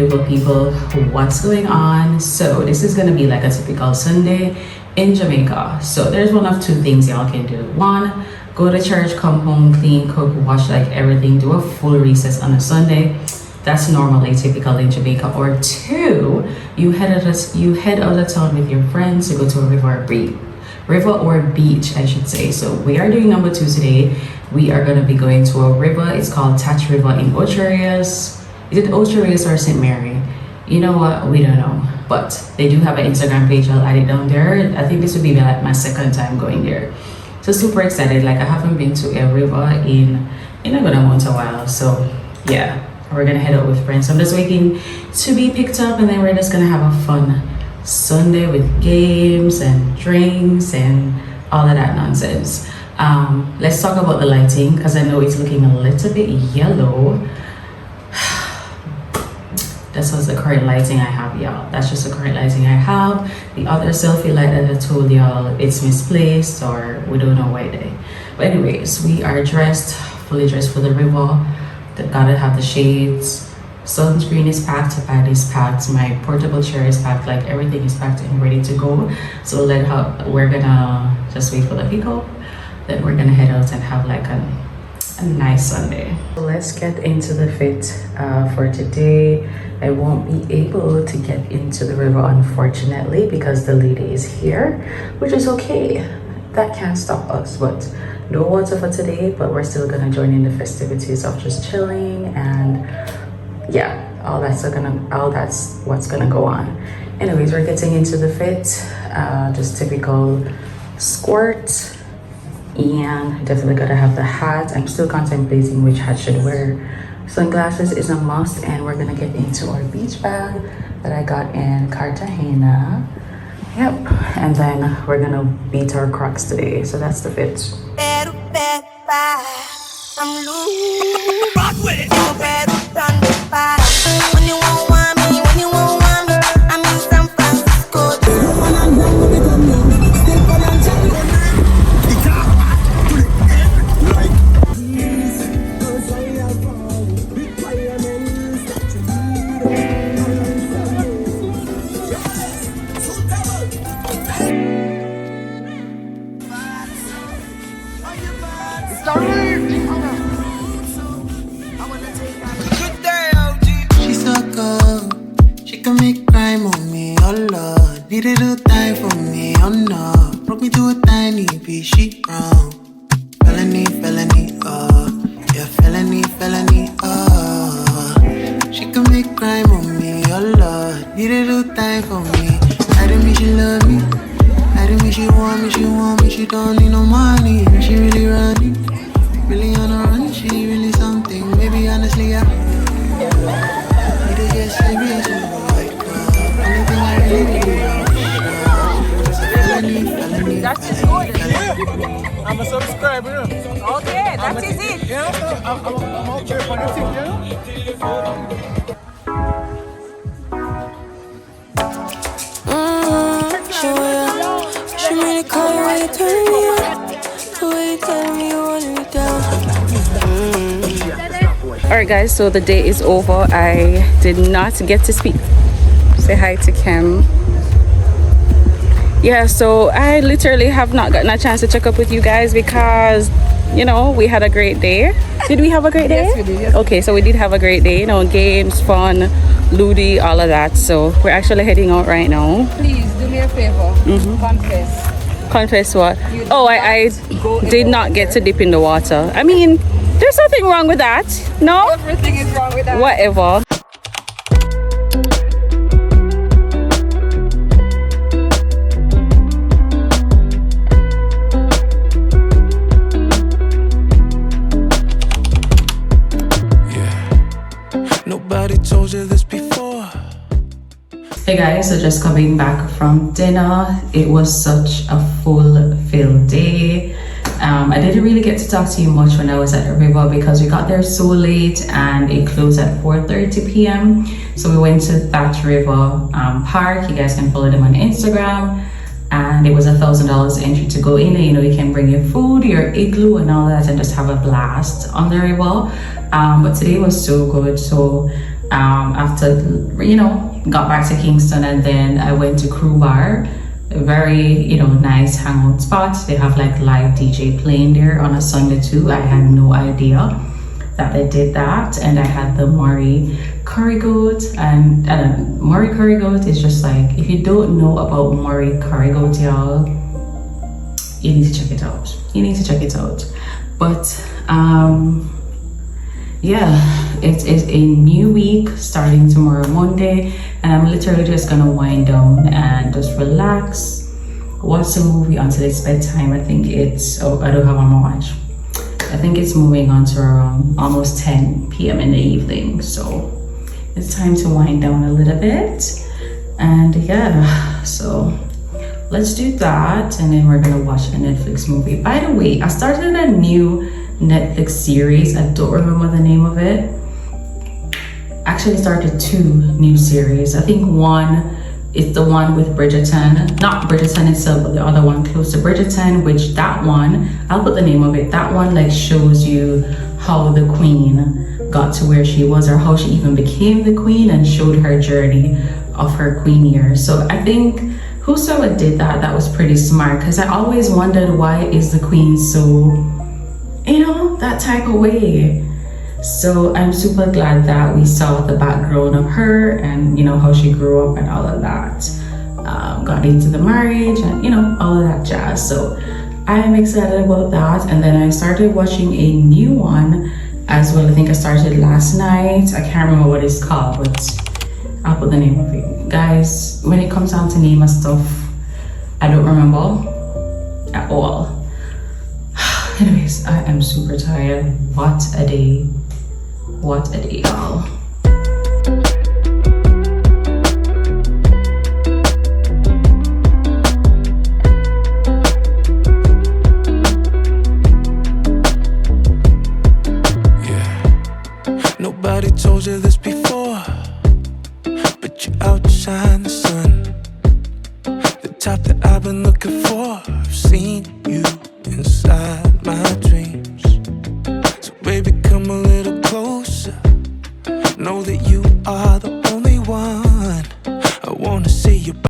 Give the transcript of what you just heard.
beautiful people, what's going on? So this is gonna be like a typical Sunday in Jamaica. So there's one of two things y'all can do. One, go to church, come home, clean, cook, wash, like everything, do a full recess on a Sunday. That's normally typical in Jamaica. Or two, you head out of town with your friends to go to a river or beach, I should say. So we are doing number 2 today. We are going to be going to a river. It's called THATCH River in Ocherius. Is it Ocherius or St. Mary? You know what? We don't know. But they do have an Instagram page. I'll add it down there. I think this will be like my second time going there. So super excited. Like I haven't been to a river in a good amount of while. So yeah, we're going to head out with friends. So I'm just waiting to be picked up, and then we're just going to have a fun Sunday with games and drinks and all of that nonsense. Let's talk about the lighting, because I know it's looking a little bit yellow. This was the current lighting I have, y'all. That's just the current lighting I have. The other selfie light that I told y'all, it's misplaced, or we don't know why they. But anyways, we are dressed, fully dressed for the river. Gotta have the shades. Sunscreen is packed, pad is packed, my portable chair is packed, like everything is packed and ready to go. So we're gonna just wait for the pickup, then we're gonna head out and have like a nice Sunday. So let's get into the fit for today. I won't be able to get into the river, unfortunately, because the lady is here, which is okay. That can't stop us, but no water for today. But we're still gonna join in the festivities of just chilling, and yeah, all that's what's gonna go on. Anyways, we're getting into the fit, just typical skirt, and definitely gotta have the hat. I'm still contemplating which hat should wear. Sunglasses is a must, and we're gonna get into our beach bag that I got in Cartagena. Yep, and then we're gonna beat our Crocs today. So that's the fit. Rock with it. When you won't want me, I'm in San Francisco. She can make crime on me, oh Lord. Need a little time for me, oh no. Broke me to a tiny piece, she wrong. Felony, oh. Yeah, felony, oh. She can make crime on me, oh Lord. Need a little time for me. I didn't mean she love me. I didn't mean she want me, she don't need no money. She really running, really on a run, she really something. Maybe honestly, I need to get serious with the white girl. Only thing I really need is felony. That is good. Yeah, I'm a subscriber. Okay, that is it. Yeah, I'm out there for the thing, She made a call when you turn me on. The way you tell me you want me down. Alright guys, so the day is over. I did not get to say hi to Kim. Yeah, so I literally have not gotten a chance to check up with you guys because, you know, we had a great day. Did we have a great day? Yes, we did. Yes. Okay, so we did have a great day, you know, games, fun, Ludi, all of that. So we're actually heading out right now. Please do me a favor. Confess. Confess what? I did not get to dip in the water. I mean, there's nothing wrong with that. No? Everything is wrong with that. Whatever. Nobody told you this before. Hey guys, so just coming back from dinner. It was such a fulfilled day. I didn't really get to talk to you much when I was at the river because we got there so late and it closed at 4:30 p.m. So we went to THATCH River Park. You guys can follow them on Instagram. And it was $1,000 entry to go in, and you know, you can bring your food, your igloo and all that and just have a blast on the river. But today was so good. So After, got back to Kingston, and then I went to Crew Bar, a very, nice hangout spot. They have like live DJ playing there on a Sunday too. I had no idea that they did that. And I had the Murray curry goat, and Murray curry goat is just like, if you don't know about Murray curry goat, y'all, you need to check it out. But yeah, it is a new week starting tomorrow, Monday, and I'm literally just gonna wind down and just relax, watch a movie until it's bedtime. I think it's, I don't have one watch. I think it's moving on to around almost 10 p.m. in the evening, so it's time to wind down a little bit. And yeah, so let's do that, and then we're gonna watch a Netflix movie. By the way, I started a new Netflix series. I don't remember the name of it. Actually started 2 new series. I think one is the one with Bridgerton, not Bridgerton itself, but the other one close to Bridgerton, which that one, I'll put the name of it. That one like shows you how the queen got to where she was, or how she even became the queen, and showed her journey of her queen years. So I think whosoever did that, that was pretty smart, because I always wondered, why is the queen so, that type of way? So I'm super glad that we saw the background of her, and how she grew up and all of that, got into the marriage and all of that jazz. So I'm excited about that. And then I started watching a new one as well. I think I started last night. I can't remember what it's called, but I'll put the name of it. Guys, when it comes down to name of stuff, I don't remember at all. Anyways, I am super tired. What a day, y'all. Yeah. Nobody told you this before, but you outshine the sun. The type that I've been looking for. I've seen you